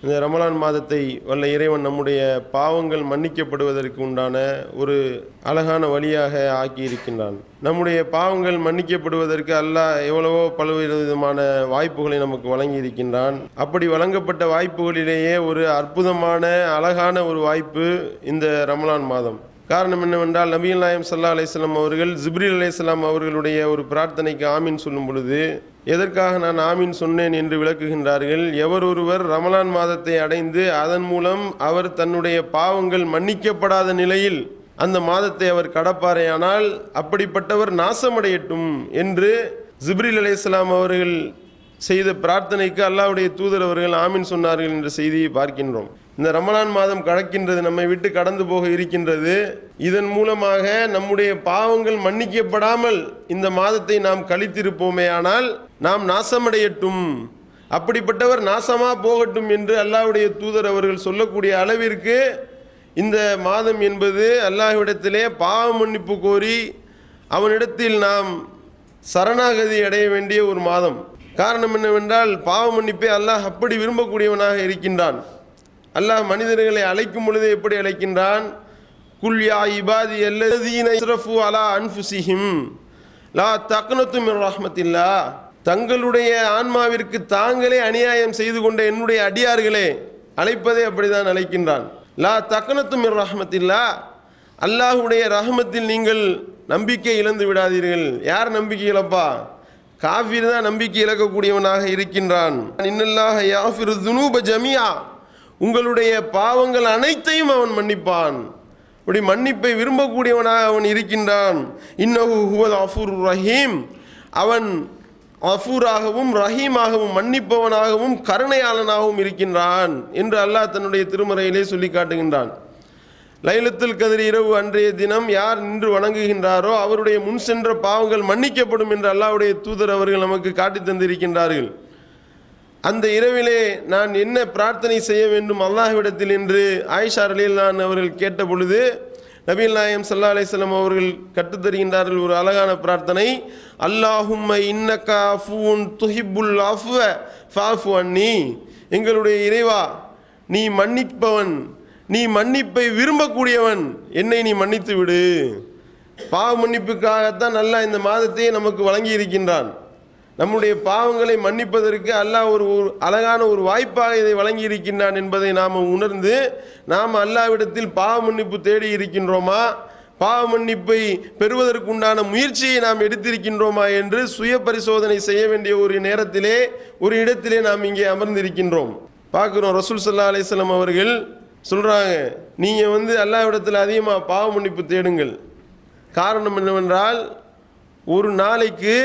இந்த ரமலான் மாதத்தை வல்ல இறைவன் நம்முடைய பாவங்கள் மன்னிக்கப்படுவதற்கு உண்டான ஒரு அழகான வழியாக ஆக்கியிருக்கின்றான். நம்முடைய பாவங்கள் மன்னிக்கப்படுவதற்கு அல்லாஹ் எவ்வளவோ பல்வேறு விதமான வாய்ப்புகளை நமக்கு வழங்கி இருக்கின்றான். அப்படி வழங்கப்பட்ட வாய்ப்புகளிலேயே ஒரு அற்புதமான அழகான ஒரு வாய்ப்பு இந்த ரமலான் மாதம். காரணம் என்னவென்றால், நபிகள் நாயகம் ஸல்லல்லாஹு அலைஹி வஸல்லம் அவர்கள் ஜிப்ரீல் அலைஹிஸ்ஸலாம் அவர்களுடைய ஒரு பிரார்த்தனைக்கு ஆமீன் சொல்லும் பொழுது, எதற்காக நான் ஆமீன் சொன்னேன் என்று விளக்குகின்றார்கள். எவர் ஒருவர் ரமலான் மாதத்தை அடைந்து அதன் மூலம் அவர் தன்னுடைய பாவங்கள் மன்னிக்கப்படாத நிலையில் அந்த மாதத்தை அவர் கடப்பாரையானால் அப்படிப்பட்டவர் நாசமடையட்டும் என்று ஜிப்ரீல் அலைஹிஸ்ஸலாம் அவர்கள் செய்த பிரார்த்தனைக்கு அல்லாஹ்வுடைய தூதர் அவர்கள் ஆமீன் சொன்னார்கள் என்ற செய்தியை பார்க்கின்றோம். இந்த ரமலான் மாதம் கடக்கின்றது, நம்மை விட்டு கடந்து போக இருக்கின்றது. இதன் மூலமாக நம்முடைய பாவங்கள் மன்னிக்கப்படாமல் இந்த மாதத்தை நாம் கழித்திருப்போமே, ஆனால் நாம் நாசமடையட்டும், அப்படிப்பட்டவர் நாசமாக போகட்டும் என்று அல்லாஹ்வுடைய தூதர் அவர்கள் சொல்லக்கூடிய அளவிற்கு இந்த மாதம் என்பது அல்லாஹ்விடத்திலே பாவ மன்னிப்பு கோரி அவனிடத்தில் நாம் சரணாகதி அடைய வேண்டிய ஒரு மாதம். காரணம் என்னவென்றால், பாவ மன்னிப்பை அல்லாஹ் அப்படி விரும்பக்கூடியவனாக இருக்கின்றான். அல்லாஹ் மனிதர்களை அழைக்கும் பொழுது எப்படி அழைக்கின்றான்? குல் யா இபாதி அல்லதீன இஸ்ரஃபு அலா அன்ஃபுஸிஹிம் லா தக்னது மின் ரஹ்மத்தில்லாஹ். தங்களுடைய ஆன்மாவிற்கு தாங்களே அநியாயம் செய்து கொண்ட என்னுடைய அடியார்களே, அழைப்பதே அப்படிதான் அழைக்கின்றான். லா தக்னது மின் ரஹ்மத்தில்லாஹ், அல்லாஹ்வுடைய ரஹ்மத்தில் நீங்கள் நம்பிக்கை இழந்து விடாதீர்கள். யார் நம்பிக்கை இழப்பா? காஃபிர் தான் நம்பிக்கை இழக்கக்கூடியவனாக இருக்கின்றான். இன்னல்லாஹ யாஃபிரு ذுனூப ஜமீஆ, உங்களுடைய பாவங்கள் அனைத்தையும் அவன் மன்னிப்பான். அப்படி மன்னிப்பை விரும்பக்கூடியவனாக அவன் இருக்கின்றான். இன்னஹு ஹுவல் கஃபூருர் ரஹீம், அவன் கஃபூராகவும் ரஹீமாகவும் மன்னிப்பவனாகவும் கருணையாளனாகவும் இருக்கின்றான் என்று அல்லாஹ் தன்னுடைய திருமறையிலே சொல்லி காட்டுகின்றான். லைலத்துல் கத்ர் இரவு அன்றைய தினம் யார் நின்று வணங்குகின்றாரோ அவருடைய முன் சென்ற பாவங்கள் மன்னிக்கப்படும் என்று அல்லாஹ்வுடைய தூதர் அவர்கள் நமக்கு காட்டி தந்திருக்கின்றார்கள். அந்த இரவிலே நான் என்ன பிரார்த்தனை செய்ய வேண்டும் அல்லாஹ்விடத்தில் என்று ஆயிஷா ரலியல்லாஹு அன்ஹா அவர்கள் கேட்ட பொழுது, நபிகள் நாயகம் ஸல்லல்லாஹு அலைஹி வஸல்லம் அவர்கள் கற்றுத்தருகின்றார்கள் ஒரு அழகான பிரார்த்தனை. அல்லாஹும்ம இன்னக அஃபூன் துஹிப்புல் அஃவ ஃபஅஃபு அன்னி, எங்களுடைய இறைவா, நீ மன்னிப்பவன், நீ மன்னிப்பை விரும்பக்கூடியவன், என்னை நீ மன்னித்து விடு. பாவ மன்னிப்புக்காகத்தான் அல்லாஹ் இந்த மாதத்தையே நமக்கு வழங்கி இருக்கின்றான். நம்முடைய பாவங்களை மன்னிப்பதற்கு அல்லாஹ் ஒரு அழகான ஒரு வாய்ப்பாக இதை வழங்கி இருக்கின்றான் என்பதை நாம் உணர்ந்து நாம் அல்லாஹ்விடத்தில் பாவ மன்னிப்பு தேடி இருக்கின்றோமா, பாவ மன்னிப்பை பெறுவதற்குண்டான முயற்சியை நாம் எடுத்திருக்கின்றோமா என்று சுய பரிசோதனை செய்ய வேண்டிய ஒரு நேரத்திலே, ஒரு இடத்திலே நாம் இங்கே அமர்ந்திருக்கின்றோம். பார்க்குறோம், ரசூல் ஸல்லல்லாஹு அலைஹி வஸல்லம் அவர்கள் சொல்கிறாங்க, நீங்கள் அல்லாஹ்விடத்தில் அதிகமாக பாவ மன்னிப்பு தேடுங்கள். காரணம் என்னவென்றால், ஒரு நாளைக்கு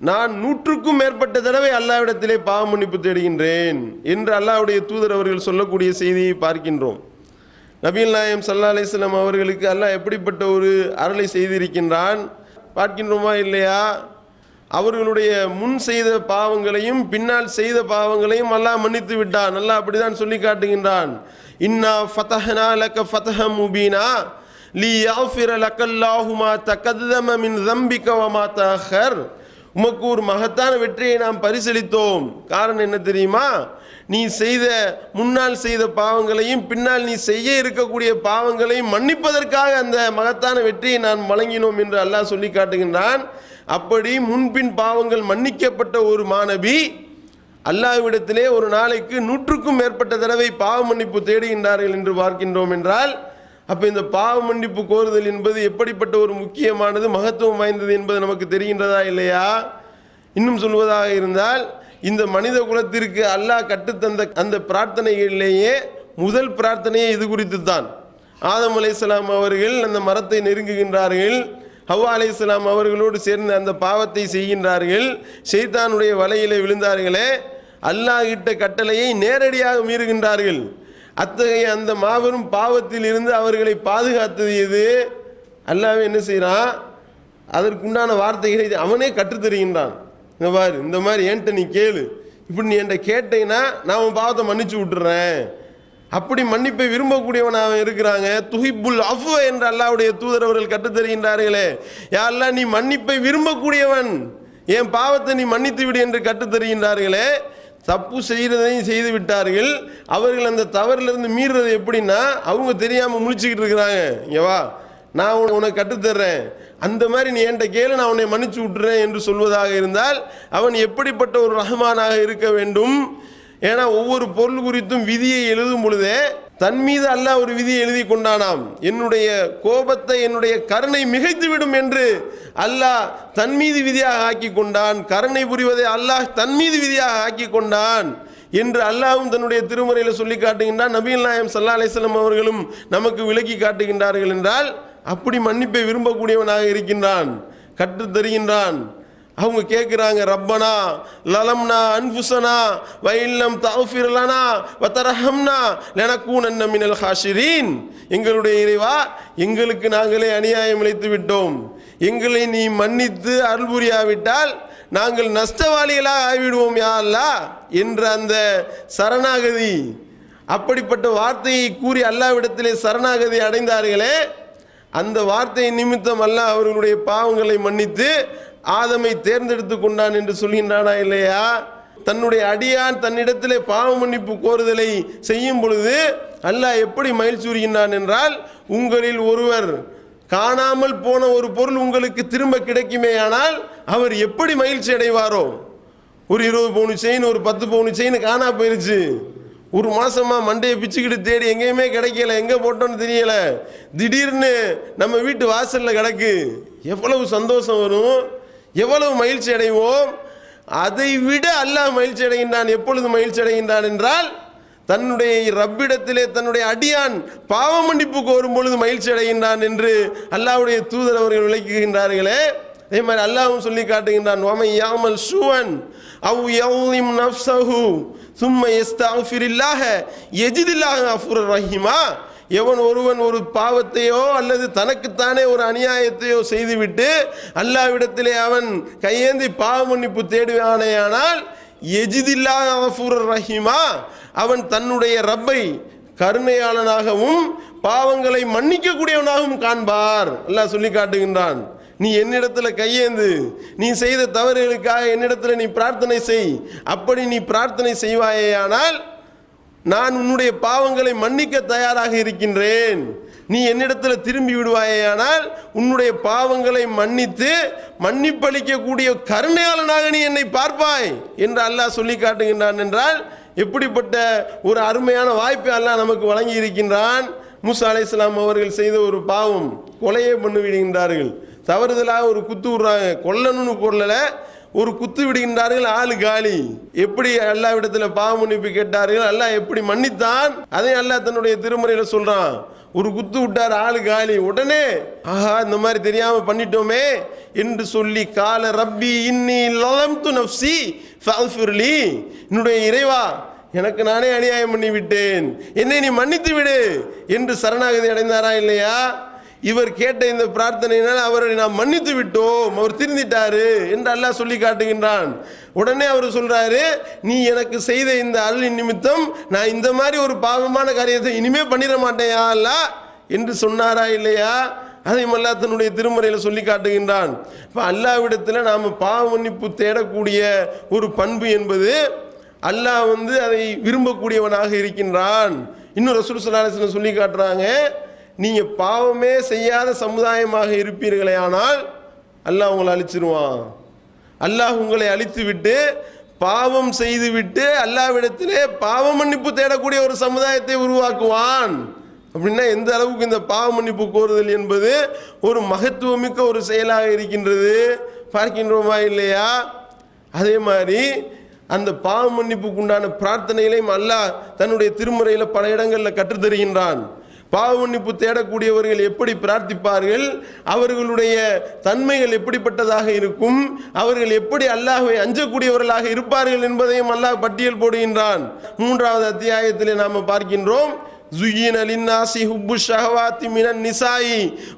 நான் 100க்கும் மேற்பட்ட தடவை அல்லாஹ்விடத்திலே பாவ மன்னிப்பு தேடுகின்றேன் என்று அல்லாஹ்வுடைய தூதர் அவர்கள் சொல்லக்கூடிய செய்தியை பார்க்கின்றோம். நபிகள் நாயகம் ஸல்லல்லாஹு அலைஹி வஸல்லம் அவர்களுக்கு அல்லாஹ் எப்படிப்பட்ட ஒரு அருளை செய்திருக்கின்றான் பார்க்கின்றோமா இல்லையா? அவர்களுடைய முன் செய்த பாவங்களையும் பின்னால் செய்த பாவங்களையும் அல்லாஹ் மன்னித்து விட்டான். அல்லாஹ் அப்படிதான் சொல்லி காட்டுகின்றான். இன்னா ஃபதஹ்னா லக ஃபதஹம் முபீனா லியஃபிர லக்கல்லாஹு மா தகத்தம மின் ஸம்பிக வ மா தஅக்கர். உமக்கு ஒரு மகத்தான வெற்றியை நாம் பரிசளித்தோம். காரணம் என்ன தெரியுமா? நீ செய்த முன்னால் செய்த பாவங்களையும் பின்னால் நீ செய்ய இருக்கக்கூடிய பாவங்களையும் மன்னிப்பதற்காக அந்த மகத்தான வெற்றியை நான் வழங்கினோம் என்று அல்லாஹ் சொல்லி காட்டுகின்றான். அப்படி முன்பின் பாவங்கள் மன்னிக்கப்பட்ட ஒரு மாணவி அல்லாஹ்விடத்திலே ஒரு நாளைக்கு 100க்கும் மேற்பட்ட தடவை பாவ மன்னிப்பு தேடுகின்றார்கள் என்று பார்க்கின்றோம் என்றால், அப்போ இந்த பாவ மன்னிப்பு கோருதல் என்பது எப்படிப்பட்ட ஒரு முக்கியமானது, மகத்துவம் வாய்ந்தது என்பது நமக்கு தெரிகின்றதா இல்லையா? இன்னும் சொல்வதாக இருந்தால், இந்த மனித குலத்திற்கு அல்லாஹ் கற்றுத்தந்த அந்த பிரார்த்தனைகளிலேயே முதல் பிரார்த்தனையே இது குறித்து தான். ஆதம் அலைஹிஸ்ஸலாம் அவர்கள் அந்த மரத்தை நெருங்குகின்றார்கள். ஹவ்வா அலைஹிஸ்ஸலாம் அவர்களோடு சேர்ந்து அந்த பாவத்தை செய்கின்றார்கள். ஷைத்தானுடைய வலையிலே விழுந்தார்களே, அல்லாஹ் இட்ட கட்டளையை நேரடியாக மீறுகின்றார்கள். அத்தகைய அந்த மாபெரும் பாவத்தில் இருந்து அவர்களை பாதுகாத்தது எது? அல்லாஹ்வே என்ன செய்கிறான்? அதற்குண்டான வார்த்தைகளை அவனே கற்றுத்தருகின்றான். இந்த மாதிரி இந்த மாதிரி என்கிட்ட நீ கேளு, இப்படி நீ என்கிட்ட கேட்டீங்கன்னா நான் உன் பாவத்தை மன்னிச்சு விட்டுறேன். அப்படி மன்னிப்பை விரும்பக்கூடியவனாக இருக்கிறாங்க. துஹிப்புல் அஃவ என்று அல்லாஹ்வுடைய தூதர் அவர்கள் கற்றுத்தருகின்றார்களே, யா அல்லாஹ் நீ மன்னிப்பை விரும்பக்கூடியவன், என் பாவத்தை நீ மன்னித்து விடு என்று கற்றுத்தருகின்றார்களே. தப்பு செய்கிறதையும் செய்து விட்டார்கள். அவர்கள் அந்த தவறிலிருந்து மீறுறது எப்படின்னா, அவங்க தெரியாமல் முழிச்சுக்கிட்டு இருக்கிறாங்க. இங்கே வா, நான் உனக்கு கற்றுத்தர்றேன், அந்த மாதிரி நீ என்கிட்ட கேளு, நான் உன்னை மன்னிச்சு விட்டுறேன் என்று சொல்வதாக இருந்தால் அவன் எப்படிப்பட்ட ஒரு ரஹ்மானாக இருக்க வேண்டும்? ஏன்னா ஒவ்வொரு பொருள் குறித்தும் விதியை எழுதும் பொழுதே தன் மீது அல்லாஹ் ஒரு விதியை எழுதி கொண்டானாம். என்னுடைய கோபத்தை, என்னுடைய கருணை மிகைத்து விடும் என்று அல்லாஹ் தன் மீது விதியாக ஆக்கி கொண்டான். கருணை புரிவதை அல்லாஹ் தன் மீது விதியாக ஆக்கி கொண்டான் என்று அல்லாஹ்வும் தன்னுடைய திருமறையில் சொல்லி காட்டுகின்றான். நபிகள் நாயகம் ஸல்லல்லாஹு அலைஹி வஸல்லம் அவர்களும் நமக்கு விளக்கி காட்டுகின்றார்கள். என்றால் அப்படி மன்னிப்பை விரும்பக்கூடியவனாக இருக்கின்றான், கற்றுத் தருகின்றான். அவங்க கேட்குறாங்க, ரப்பனா லலம்னா அன்ஃபுஸனா வ இல்லம் தஃபிர் லனா வ தர்ஹம்னா லனகூனன்ன மினல் ஹாஷிரீன். எங்களுடைய இறைவா, எங்களுக்கு நாங்களே அநியாயம் இழைத்து விட்டோம், எங்களை நீ மன்னித்து அருள் புரியாவிட்டால் நாங்கள் நஷ்டவாளிகளாக ஆகிவிடுவோம் யா அல்லாஹ் என்ற அந்த சரணாகதி, அப்படிப்பட்ட வார்த்தையை கூறி அல்லாஹ்விடத்திலே சரணாகதி அடைந்தார்களே, அந்த வார்த்தை நிமித்தம் அல்லாஹ் அவர்களுடைய பாவங்களை மன்னித்து ஆதமை தேர்ந்தெடுத்து கொண்டான் என்று சொல்கின்றானா இல்லையா? தன்னுடைய அடியான் தன்னிடத்திலே பாவ மன்னிப்பு கோருதலை செய்யும் பொழுது அல்லாஹ் எப்படி மகிழ்ச்சி உறுகின்றான் என்றால், உங்களில் ஒருவர் காணாமல் போன ஒரு பொருள் உங்களுக்கு திரும்ப கிடைக்குமே ஆனால் அவர் எப்படி மகிழ்ச்சி அடைவாரோ? ஒரு 20 பவுன் செயின், ஒரு 10 பவுன் செயின் காணா போயிருச்சு, ஒரு மாசமா மண்டையை பிச்சுக்கிட்டு தேடி எங்கேயுமே கிடைக்கல, எங்கே போட்டோன்னு தெரியல, திடீர்னு நம்ம வீட்டு வாசலில் கிடக்கு, எவ்வளவு சந்தோஷம் வரும், எவ்வளவு மகிழ்ச்சி அடைவோம். அதை விட அல்லாஹ் மகிழ்ச்சி அடைகின்றான். எப்பொழுது மகிழ்ச்சி அடைகின்றான் என்றால், தன்னுடைய ரப்பிடத்திலே தன்னுடைய அடியான் பாவ மன்னிப்பு கோரும் பொழுது மகிழ்ச்சி அடைகின்றான் என்று அல்லாஹ்வுடைய தூதர் அவர்கள் விளக்குகின்றார்களே. அதே மாதிரி அல்லாஹ்வும் சொல்லி காட்டுகின்றான், வமை யாமல் ஷுவன் அவ் யௌலிம் நஃப்ஸஹு சும்ம யஸ்தஃபிரில்லாஹ யஜிதில்லாஹ கஃபூரர் ரஹீமா. எவன் ஒருவன் ஒரு பாவத்தையோ அல்லது தனக்குத்தானே ஒரு அநியாயத்தையோ செய்துவிட்டு அல்லாஹ்விடத்திலே அவன் கையேந்தி பாவ மன்னிப்பு தேடுவானேயானால் யஜிதில்லாஹ கஃபூரர் ரஹீமா, அவன் தன்னுடைய ரப்பை கருணையாளனாகவும் பாவங்களை மன்னிக்கக்கூடியவனாகவும் காண்பார். அல்லாஹ் சொல்லி காட்டுகின்றான். நீ என்னிடத்துல கையேந்து, நீ செய்த தவறுகளுக்காக என்னிடத்துல நீ பிரார்த்தனை செய். அப்படி நீ பிரார்த்தனை செய்வாயேயானால் நான் உன்னுடைய பாவங்களை மன்னிக்க தயாராக இருக்கின்றேன். நீ என்னிடத்தில் திரும்பி விடுவாயேயானால் உன்னுடைய பாவங்களை மன்னித்து மன்னிப்பளிக்கக்கூடிய கருணையாளனாக நீ என்னை பார்ப்பாய் என்று அல்லாஹ் சொல்லி காட்டுகின்றான். என்றால் எப்படிப்பட்ட ஒரு அருமையான வாய்ப்பை அல்லாஹ் நமக்கு வழங்கி இருக்கின்றான். மூசா அலைஹிஸ்ஸலாம் அவர்கள் செய்த ஒரு பாவம், கொலையே பண்ணி விடுகின்றார்கள். தவறுதலாக ஒரு குத்து விடுறாங்க, கொல்லணும்னு கொள்ளல, ஒரு குத்து விடுகின்றார்கள், ஆளு காலி. எப்படி அல்லாஹ்விடத்தில் பாவ மன்னிப்பு கேட்டார்கள், அல்லாஹ் எப்படி மன்னித்தான் அதை அல்லாஹ் தன்னுடைய திருமறையில சொல்றான். ஒரு குத்து விட்டார், ஆளு காலி. உடனே ஆஹா இந்த மாதிரி தெரியாம பண்ணிட்டோமே என்று சொல்லி, கால ரப்பி இன்னி லலம்து நஃப்ஸி ஃபக்ஃபிர்லி, என்னுடைய இறைவா எனக்கு நானே அநியாயம் பண்ணி விட்டேன், என்னை நீ மன்னித்து விடு என்று சரணாகதி அடைந்தாரா இல்லையா? இவர் கேட்ட இந்த பிரார்த்தனையினால் அவரை நாம் மன்னித்து விட்டோம், அவர் திருந்திட்டாரு என்று அல்லாஹ் சொல்லி காட்டுகின்றான். உடனே அவர் சொல்றாரு, நீ எனக்கு செய்த இந்த அருளின் நிமித்தம் நான் இந்த மாதிரி ஒரு பாவமான காரியத்தை இனிமே பண்ணிட மாட்டேன் யா அல்லாஹ் என்று சொன்னாரா இல்லையா? அதையும் அல்லாஹ் தன்னுடைய திருமறையில் சொல்லி காட்டுகின்றான். இப்போ அல்லாஹ்விடத்தில் நாம் பாவ மன்னிப்பு தேடக்கூடிய ஒரு பண்பு என்பது அல்லாஹ் அதை விரும்பக்கூடியவனாக இருக்கின்றான். இன்னும் ரசூல் ஸல்லல்லாஹு அலைஹி வஸல்லம் சொல்லி காட்டுறாங்க, நீங்கள் பாவமே செய்யாத சமுதாயமாக இருப்பீர்களே ஆனால் அல்லாஹ் உங்களை அழிச்சிருவான். அல்லாஹ் உங்களை அழித்து விட்டு பாவம் செய்து விட்டு அல்லாஹ்விடத்திலே பாவ மன்னிப்பு தேடக்கூடிய ஒரு சமுதாயத்தை உருவாக்குவான். அப்படின்னா எந்த அளவுக்கு இந்த பாவ மன்னிப்பு கோருதல் என்பது ஒரு மகத்துவமிக்க ஒரு செயலாக இருக்கின்றது பார்க்கின்றோமா இல்லையா? அதே மாதிரி அந்த பாவ மன்னிப்புக்கு உண்டான பிரார்த்தனைகளையும் அல்லாஹ் தன்னுடைய திருமுறையில் பல இடங்களில் கற்றுத்தருகின்றான். பாவ மன்னிப்பு தேடக்கூடியவர்கள் எப்படி பிரார்த்திப்பார்கள், அவர்களுடைய தன்மைகள் எப்படிப்பட்டதாக இருக்கும், அவர்கள் எப்படி அல்லாஹ்வை அஞ்சக்கூடியவர்களாக இருப்பார்கள் என்பதையும் அல்லாஹ் பட்டியல் போடுகின்றான். 3வது அத்தியாயத்திலே நாம் பார்க்கின்றோம், زُيِّنَ لِلنَّاسِ حُبُّ الشَّهَوَاتِ مِنَ النِّسَاءِ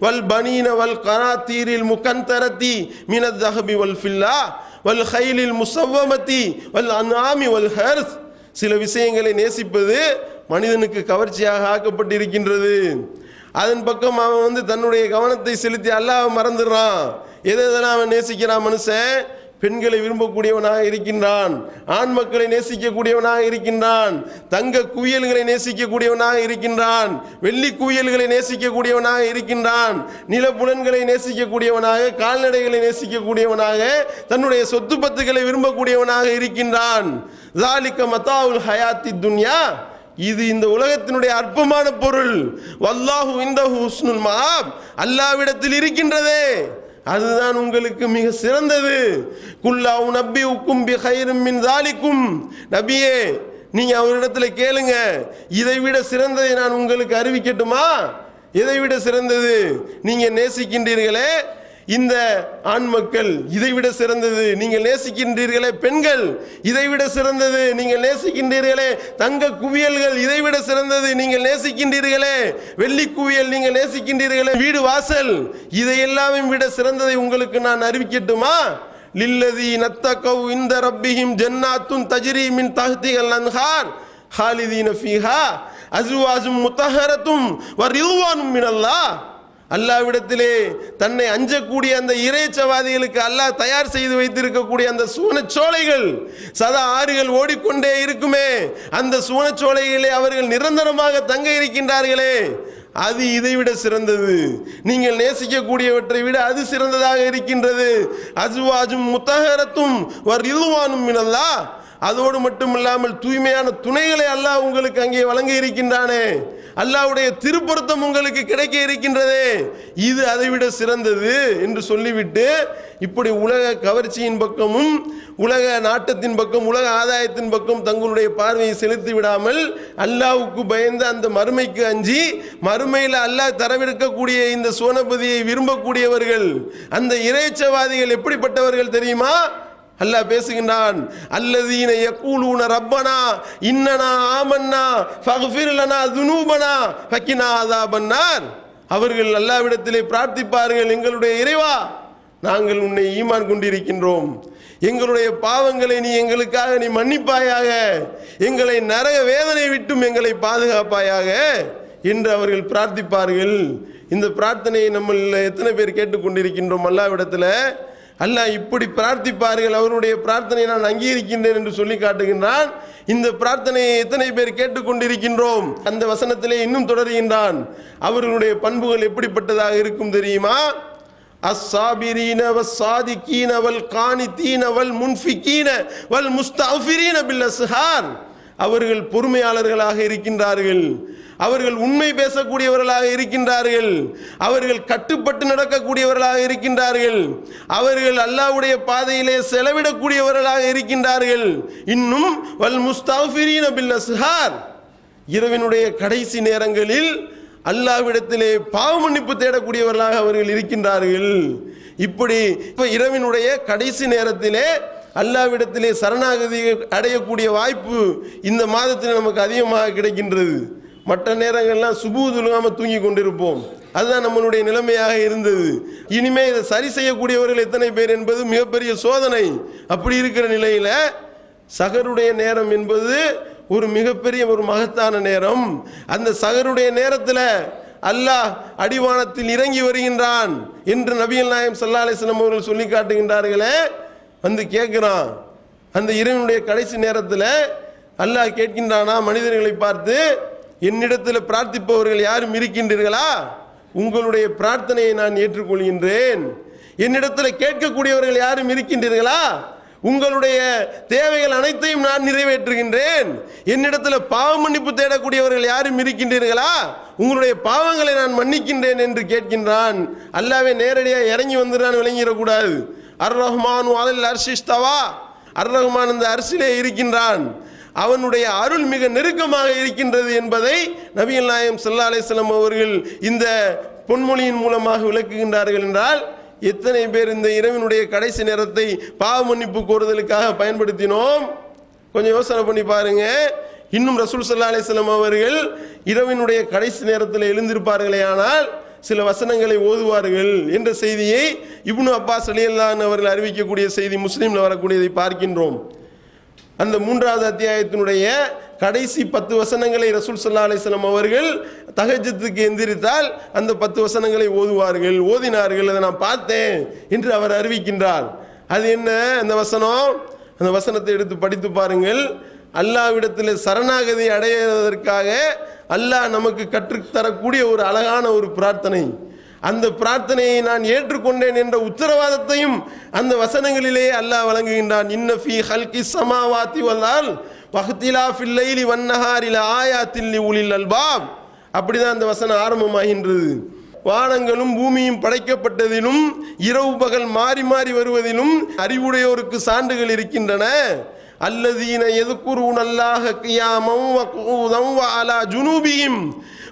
وَالْبَنِينَ وَالْقَنَاطِيرِ الْمُقَنطَرَةِ مِنَ الذَّهَبِ وَالْفِضَّةِ وَالْخَيْلِ الْمُسَوَّمَةِ وَالْأَنْعَامِ وَالْحَرْثِ. சில விஷயங்களை நேசிப்பது மனிதனுக்கு கவர்ச்சியாக ஆக்கப்பட்டிருக்கின்றது. அதன் பக்கம் அவன் தன்னுடைய கவனத்தை செலுத்தி அல்லாஹ் மறந்துடுறான். எதெல்லாம் அவன் நேசிக்கிறான் மனுஷன்? பெண்களை விரும்பக்கூடியவனாக இருக்கின்றான், ஆண் மக்களை நேசிக்கக்கூடியவனாக இருக்கின்றான், தங்க குவியல்களை நேசிக்கக்கூடியவனாக இருக்கின்றான், வெள்ளி குவியல்களை நேசிக்கக்கூடியவனாக இருக்கின்றான், நிலப்புலன்களை நேசிக்கக்கூடியவனாக, கால்நடைகளை நேசிக்கக்கூடியவனாக, தன்னுடைய சொத்து பத்துக்களை விரும்பக்கூடியவனாக இருக்கின்றான். ஸாலிக மதாஉல் ஹயாத்தி துன்யா, இது இந்த உலகத்தினுடைய அற்பமான பொருள். வல்லாஹு இன்தஹு ஹுஸ்னுல் மஆப், அல்லாஹ்விடத்தில் இருக்கின்றதே அதுதான் உங்களுக்கு மிக சிறந்தது. குல்லாஹு நபியுக்கும் பிகைரும் மின் ஸாலிகும், நபியே நீங்க அவரிடத்தில் கேளுங்க, இதை விட சிறந்ததை நான் உங்களுக்கு அறிவிக்கட்டுமா? இதை விட சிறந்தது நீங்க நேசிக்கின்றீர்களே இந்த ஆண் மக்கள், இதைவிட சிறந்தது நீங்கள் நேசிக்கின்றீர்களே பெண்கள், இதைவிட சிறந்தது நீங்கள் நேசிக்கின்றீர்களே தங்க குவியல்கள், இதைவிட சிறந்தது நீங்கள் நேசிக்கின்றீர்களே வெள்ளி குவியல், நீங்கள் நேசிக்கின்றீர்களே வீடு வாசல், இதையெல்லாம் விட சிறந்ததை உங்களுக்கு நான் அறிவிக்கட்டுமா? லில்லதி நத்தகவ் இந்த ரப்பிஹிம் ஜன்னாத்துன் தஜ்ரி மின் தஹ்திஹல் அன்ஹார் ஹாலிதீன ஃபீஹா அஸ்வாஜும் முத்தஹரத்தும் வ ரிதுவானும் மினல்லாஹ். அல்லாஹ்விடத்திலே தன்னை அஞ்சக்கூடிய அந்த இறைச்சவாதிகளுக்கு அல்லாஹ் தயார் செய்து வைத்திருக்கக்கூடிய அந்த சுவனச்சோலைகள், சதா ஆறுகள் ஓடிக்கொண்டே இருக்குமே, அந்த சுவனச்சோலைகளே அவர்கள் நிரந்தரமாக தங்க இருக்கின்றார்களே, அது இதைவிட சிறந்தது. நீங்கள் நேசிக்கக்கூடியவற்றை விட அது சிறந்ததாக இருக்கின்றது. அஸ்வாஜும் முத்தஹரத்தும் வ ரிதுவானும் மினல்லாஹ். அதோடு மட்டுமில்லாமல் தூய்மையான துணைகளை அல்லாஹ் உங்களுக்கு அங்கே வழங்க இருக்கின்றானே, அல்லாஹ்வுடைய திருப்பொருத்தம் உங்களுக்கு கிடைக்க இருக்கின்றதே, இது அதைவிட சிறந்தது என்று சொல்லிவிட்டு இப்படி உலக கவர்ச்சியின் பக்கமும் உலக நாட்டத்தின் பக்கம் உலக ஆதாயத்தின் பக்கம் தங்களுடைய பார்வையை செலுத்தி விடாமல் அல்லாஹ்வுக்கு பயந்து அந்த மறுமைக்கு அஞ்சி மறுமையில் அல்லாஹ் தரவிருக்கக்கூடிய இந்த சோனபதியை விரும்பக்கூடியவர்கள், அந்த இறைச்சவாதிகள் எப்படிப்பட்டவர்கள் தெரியுமா? அல்லாஹ் பேசுகின்றான், அல்லதீன யகூலூன ரப்பனா இன்னனா ஆமன்னா ஃபக்ஃபிர் லனா ذுனூபனா ஃபகினா அஸாபன்னார். அவர்கள் அல்லாஹ்விடத்திலே பிரார்த்திப்பார்கள், எங்களுடைய இறைவா நாங்கள் உன்னை ஈமான் கொண்டிருக்கின்றோம், எங்களுடைய பாவங்களை நீ எங்களுக்காக நீ மன்னிப்பாயாக, எங்களை நரக வேதனை விட்டும் எங்களை பாதுகாப்பாயாக என்று அவர்கள் பிரார்த்திப்பார்கள். இந்த பிரார்த்தனையை நம்ம எத்தனை பேர் கேட்டுக்கொண்டிருக்கின்றோம்? அல்லாஹ்விடத்தில் அல்லாஹ் இப்படி பிரார்த்திப்பார்கள், அவருடைய பிரார்த்தனையை நான் அங்கீகரிக்கின்றேன் என்று சொல்லி காட்டுகின்றான். இந்த பிரார்த்தனையை எத்தனை பேர் கேட்டுக்கொண்டிருக்கின்றோம்? அந்த வசனத்திலே இன்னும் தொடர்கின்றான், அவர்களுடைய பண்புகள் எப்படிப்பட்டதாக இருக்கும் தெரியுமா? அஸ்ஸாபிரீன வஸ்ஸாதிகீன வல் கானிதீன வல் முன்ஃபிகீன வல் முஸ்தஃபிரீன பில் அஸ்ஹார். அவர்கள் பொறுமையாளர்களாக இருக்கின்றார்கள், அவர்கள் உண்மை பேசக்கூடியவர்களாக இருக்கின்றார்கள், அவர்கள் கட்டுப்பட்டு நடக்கக்கூடியவர்களாக இருக்கின்றார்கள், அவர்கள் அல்லாஹ்வுடைய பாதையிலே செலவிடக்கூடியவர்களாக இருக்கின்றார்கள். இன்னும் வல் முஸ்தஃபிரீன பில் அஸ்ஹார், இரவினுடைய கடைசி நேரங்களில் அல்லாஹ்விடத்திலே பாவ மன்னிப்பு தேடக்கூடியவர்களாக அவர்கள் இருக்கின்றார்கள். இப்படி இரவினுடைய கடைசி நேரத்திலே அல்லாஹ்விடத்திலே சரணாகதி அடையக்கூடிய வாய்ப்பு இந்த மாதத்தில் நமக்கு அதிகமாக கிடைக்கின்றது. மற்ற நேரங்கள்லாம் சுபூதுலாம தூங்கி கொண்டிருப்போம், அதுதான் நம்மளுடைய நிலைமையாக இருந்தது. இனிமே இதை சரி செய்யக்கூடியவர்கள் எத்தனை பேர் என்பது மிகப்பெரிய சோதனை. அப்படி இருக்கிற நிலையில சகருடைய நேரம் என்பது ஒரு மிகப்பெரிய ஒரு மகத்தான நேரம். அந்த சகருடைய நேரத்தில் அல்லாஹ் அடிவானத்தில் இறங்கி வருகின்றான் என்று நபிகள் நாயகம் ஸல்லல்லாஹு அலைஹி வஸல்லம் அவர்கள் சொல்லி காட்டுகின்றார்களே. வந்து கேட்கிறான், அந்த இரவினுடைய கடைசி நேரத்தில் அல்லாஹ் கேட்கின்றானா மனிதர்களை பார்த்து, என்னிடத்தில் பிரார்த்திப்பவர்கள் யாரும் இருக்கின்றீர்களா? உங்களுடைய பிரார்த்தனையை நான் ஏற்றுக்கொள்கின்றேன். என்னிடத்தில் கேட்கக்கூடியவர்கள் யாரும் இருக்கின்றீர்களா? உங்களுடைய தேவைகள் அனைத்தையும் நான் நிறைவேற்றுகின்றேன். என்னிடத்தில் பாவ மன்னிப்பு தேடக்கூடியவர்கள் யாரும் இருக்கின்றீர்களா? உங்களுடைய பாவங்களை நான் மன்னிக்கின்றேன் என்று கேட்கின்றான். அல்லாஹ்வே நேரடியாக இறங்கி வந்துடான்னு விளங்கிடக்கூடாது. அர் ரஹ்மான் அலல் அர்ஷி இஸ்தவா, அர் ரஹ்மான் அந்த அர்ஷிலே இருக்கின்றான், அவனுடைய அருள் மிக நெருக்கமாக இருக்கின்றது என்பதை நபிகள் நாயகம் ஸல்லல்லாஹு அலைஹி வஸல்லம் அவர்கள் இந்த பொன்மொழியின் மூலமாக விளக்குகின்றார்கள். என்றால் எத்தனை பேர் இந்த இரவினுடைய கடைசி நேரத்தை பாவ மன்னிப்பு கோருதலுக்காக பயன்படுத்தினோம்? கொஞ்சம் யோசனை பண்ணி பாருங்க. இன்னும் ரசூல் ஸல்லல்லாஹு அலைஹி வஸல்லம் அவர்கள் இரவினுடைய கடைசி நேரத்தில் எழுந்திருப்பார்களே ஆனால் சில வசனங்களை ஓதுவார்கள் என்ற செய்தியை இப்னு அப்பாஸ் ரலியல்லாஹு அன்ஹு அவர்கள் அறிவிக்கக்கூடிய செய்தி முஸ்லிம்ல வரக்கூடியதை பார்க்கின்றோம். அந்த 3வது அத்தியாயத்தினுடைய கடைசி 10 வசனங்களை ரசூல் ஸல்லல்லாஹு அலைஹி வஸல்லம் அவர்கள் தஹஜ்ஜுதுக்கு எந்திரித்தால் அந்த 10 வசனங்களை ஓதுவார்கள், ஓதினார்கள், அதை நான் பார்த்தேன் என்று அவர் அறிவிக்கின்றார். அது என்ன அந்த வசனம்? அந்த வசனத்தை எடுத்து படித்து பாருங்கள். அல்லாஹ்விடத்தில் சரணாகதி அடைவதற்காக அல்லாஹ் நமக்கு கற்றுத்தரக்கூடிய ஒரு அழகான ஒரு பிரார்த்தனை. அந்த பிரார்த்தனையை நான் ஏற்றுக்கொண்டேன் என்ற உத்தரவாதத்தையும் அந்த வசனங்களிலே அல்லாஹ் வழங்குகின்றான். இன்ன ஃபீ ஹல்கிஸ் ஸமாவாதி வல் அர்த் வஹ்திலாஃபில் லைலி வன் நஹாரி லஆயாத்தின் லிஉலில் அல்பாப். அப்படிதான் அந்த வசனம் ஆரம்பமாகின்றது. வானங்களும் பூமியும் படைக்கப்பட்டதிலும் இரவு பகல் மாறி மாறி வருவதிலும் அறிவுடையோருக்கு சான்றுகள் இருக்கின்றன. அல்லதீன யذ்குரூன அல்லாஹ கியாமன் வ குஊதன் வ அலா ஜுனூபிஹிம்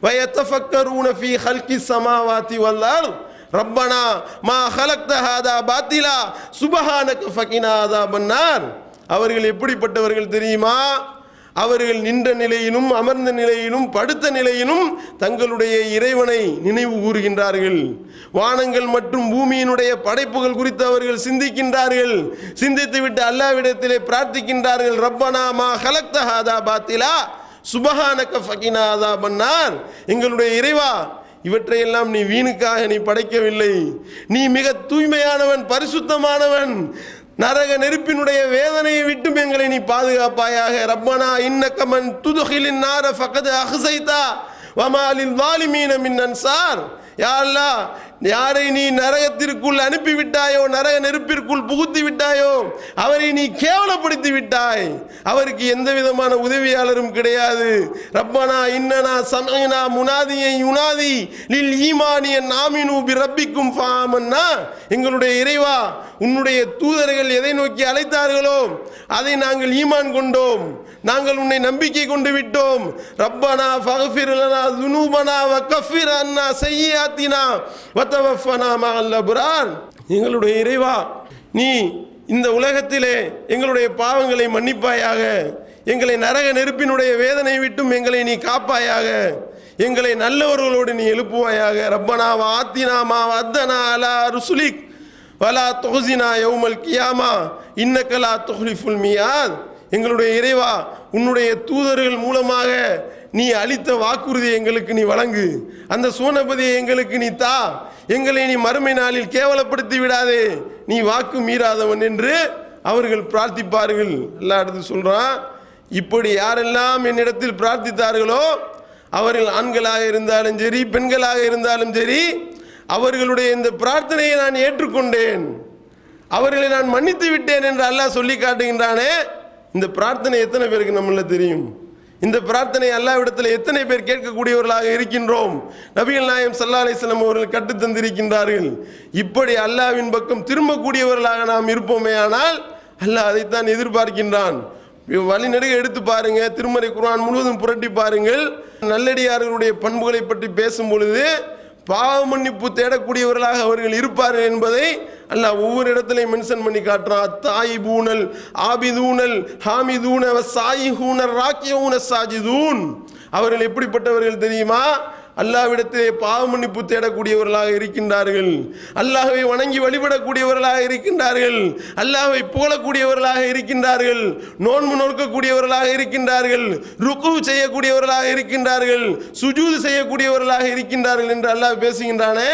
வ யதஃபக்கரூன ஃபீ ஹல்கிஸ் ஸமாவாதி வல் அர்த் ரப்பனா மா ஹலக்த ஹாதா பாத்திலா சுப்ஹானக ஃபகினா அஸாபன் நார். அவர்கள் எப்படிப்பட்டவர்கள் தெரியுமா? அவர்கள் நின்ற நிலையிலும் அமர்ந்த நிலையிலும் படுத்த நிலையிலும் தங்களுடைய இறைவனை நினைவு கூறுகின்றார்கள். வானங்கள் மற்றும் பூமியினுடைய படைப்புகள் குறித்து அவர்கள் சிந்திக்கின்றார்கள். சிந்தித்துவிட்டு அல்லாஹ்விடத்திலே பிரார்த்திக்கின்றார்கள். ரப்பனா மா ஹலக்த ஹாதா பாத்திலா சுப்ஹானக ஃபகினா அஸாபன் நார். எங்களுடைய இறைவா, இவற்றையெல்லாம் நீ வீணுக்காக நீ படைக்கவில்லை. நீ மிக தூய்மையானவன், பரிசுத்தமானவன். நரக நெருப்பினுடைய வேதனையை விட்டும் எங்களை நீ பாதுகாப்பாயாக. ரப்பனா இன்னக மன் துத்ஹிலின் நார ஃபகத் அஹ்ஸைதா வமா லில் ஸாலிமீன மின் அன்சார். யா அல்லாஹ், யாரை நீ நரகத்திற்குள் அனுப்பிவிட்டாயோ, நரக நெருப்பிற்குள் புகுத்தி விட்டாயோ, அவரை நீ கேவலப்படுத்தி விட்டாய். அவருக்கு எந்த விதமான உதவியாளரும் கிடையாது. ரப்பனா இன்னனா சமஅனா முனாதியை யுனாதி லில் ஈமானி அன் ஆமினு பி ரப்பிக்கும் ஃபஆமன்னா. எங்களுடைய இறைவா, உன்னுடைய தூதர்கள் எதை நோக்கி அழைத்தார்களோ அதை நாங்கள் ஈமான் கொண்டோம், நாங்கள் உன்னை நம்பிக்கை கொண்டு விட்டோம். ரப்பனா ஃபக்ஃபிர் லனா ذுனூபனா வ கஃபிர் அன்னா ஸய்யிஆத்தினா வதவஃபனா மஅல் அப்ரார். எங்களுடைய இறைவா, நீ இந்த உலகத்திலே எங்களுடைய பாவங்களை மன்னிப்பாயாக. எங்களை நரக நெருப்பினுடைய வேதனை விட்டும் எங்களை நீ காப்பாயாக. எங்களை நல்லவர்களோடு நீ எழுப்புவாயாக. ரப்பனா வஆத்தினா மா வஅத்தனா அலா ருசுலிக் வலா துஹ்ஸினா யௌமல் கியாமா இன்னக லா துஹ்லிஃபுல் மியாத். எங்களுடைய இறைவா, உன்னுடைய தூதர்கள் மூலமாக நீ அளித்த வாக்குறுதியை எங்களுக்கு நீ வழங்கு. அந்த சூனபதியை எங்களுக்கு நீ தா. எங்களை நீ மறுமை நாளில் கேவலப்படுத்தி விடாதே. நீ வாக்கு மீறாதவன் என்று அவர்கள் பிரார்த்திப்பார்கள். எல்லாம் அடுத்து சொல்றான், இப்படி யாரெல்லாம் என்னிடத்தில் பிரார்த்தித்தார்களோ அவர்கள் ஆண்களாக இருந்தாலும் சரி, பெண்களாக இருந்தாலும் சரி, அவர்களுடைய இந்த பிரார்த்தனையை நான் ஏற்றுக்கொண்டேன், அவர்களை நான் மன்னித்து விட்டேன் என்று அல்லாஹ் சொல்லி காட்டுகின்றானே. இந்த பிரார்த்தனை எத்தனை பேருக்கு நம்மள தெரியும்? இந்த பிரார்த்தனை அல்லாஹ்விடத்தில் எத்தனை பேர் கேட்கக்கூடியவர்களாக இருக்கின்றோம்? நபிகள் நாயகம் ஸல்லல்லாஹு அலைஹி வஸல்லம் அவர்கள் கற்று தந்திருக்கின்றார்கள். இப்படி அல்லாஹ்வின் பக்கம் திரும்பக்கூடியவர்களாக நாம் இருப்போமே ஆனால் அல்லாஹ் அதைத்தான் எதிர்பார்க்கின்றான். வழிநெடுக எடுத்து பாருங்க, திருமறை குர்ஆன் முழுவதும் புரட்டி பாருங்கள். நல்லடியார்களுடைய பண்புகளை பற்றி பேசும் பொழுது பாவ மன்னிப்பு தேடக்கூடியவர்களாக அவர்கள் இருப்பார்கள் என்பதை அல்லாஹ் ஒவ்வொரு இடத்திலையும் மென்ஷன் பண்ணி காட்டுறான். அத்தாயிபூனல் ஆபிதூனல் ஹாமிதூன வஸ்ஸாயிஹூனர் ராக்கியூன சாஜிதூன். அவர்கள் எப்படிப்பட்டவர்கள் தெரியுமா? அல்லாஹ்விடத்திலே பாவ மன்னிப்பு தேடக்கூடியவர்களாக இருக்கின்றார்கள், அல்லாஹ்வை வணங்கி வழிபடக்கூடியவர்களாக இருக்கின்றார்கள், அல்லாஹ்வை புகழக்கூடியவர்களாக இருக்கின்றார்கள், நோன்பு நோக்கக்கூடியவர்களாக இருக்கின்றார்கள், ருக்கு செய்யக்கூடியவர்களாக இருக்கின்றார்கள், சுஜூது செய்யக்கூடியவர்களாக இருக்கின்றார்கள் என்று அல்லாஹ் பேசுகின்றானே.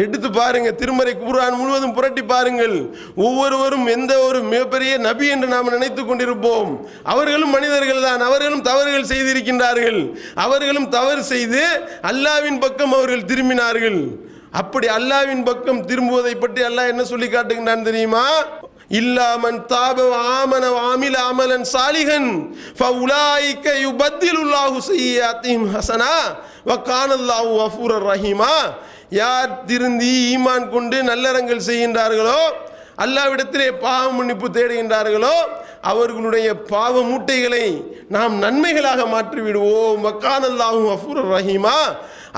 எடுத்து பாருங்க, திருமறை குர்ஆன் முழுவதும் புரட்டி பாருங்கள். ஒவ்வொருவரும் எந்த ஒரு மிகப்பெரிய நபி என்று நாம் நினைத்து கொண்டிருப்போம். அவர்களும் மனிதர்கள் தான், அவர்களும் தவறுகள் செய்திருக்கின்றார்கள். அவர்களும் தவறு செய்து அல்லாஹ்வின் பக்கம் அவர்கள் திரும்பினார்கள். அப்படி அல்லாஹ்வின் பக்கம் திரும்புவதை பற்றி அல்லாஹ் என்ன சொல்லி காட்டுகின்றான் தெரியுமா? இல்லா மன் தாப வ ஆமன வ ஆமில அமலன் சாலிஹன் ஃபஉலாயிக யுபத்திலுல்லாஹு ஸய்யிஆத்திஹிம் ஹஸனா வ கானல்லாஹு கஃபூரர் ரஹீமா. யார் திருந்தி ஈமான் கொண்டு நல்லறங்கள் செய்கின்றார்களோ, அல்லாஹ்விடத்திலே பாவ மன்னிப்பு தேடுகின்றார்களோ, அவர்களுடைய பாவ மூட்டைகளை நாம் நன்மைகளாக மாற்றி விடுவோம். வ கானல்லாஹு கஃபூரர் ரஹீமா.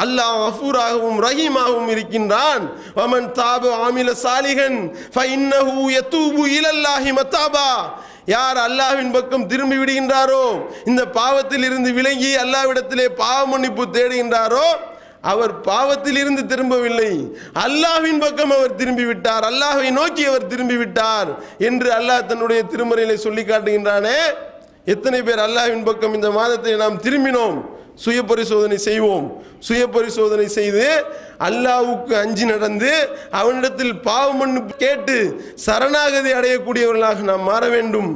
அல்லாஹ் கஃபூராகவும் ரஹீமாகவும் இருக்கின்றான். வமன் தாப ஆமில சாலிஹன் ஃபஇன்னஹு யதூபு இலல்லாஹி மதாபா. யார் அல்லாஹ்வின் பக்கம் திரும்பி விடுகின்றாரோ, இந்த பாவத்தில் இருந்து விலகி அல்லாஹ்விடத்திலே பாவ மன்னிப்பு தேடுகின்றாரோ, அவர் பாவத்தில் இருந்து திரும்பவில்லை, அல்லாஹ்வின் பக்கம் அவர் திரும்பி விட்டார், அல்லாஹ்வை நோக்கி அவர் திரும்பி விட்டார் என்று அல்லாஹ் தன்னுடைய திருமறையிலே சொல்லி காட்டுகின்றானே. எத்தனை பேர் அல்லாஹ்வின் பக்கம் இந்த மாதத்தை நாம் திரும்பினோம்? சுய பரிசோதனை செய்வோம். சுய பரிசோதனை செய்து அல்லாஹ்வுக்கு அஞ்சி நடந்து அவனிடத்தில் பாவ மன்னிப்பு கேட்டு சரணாகதி அடையக்கூடியவர்களாக நாம் மாற வேண்டும்.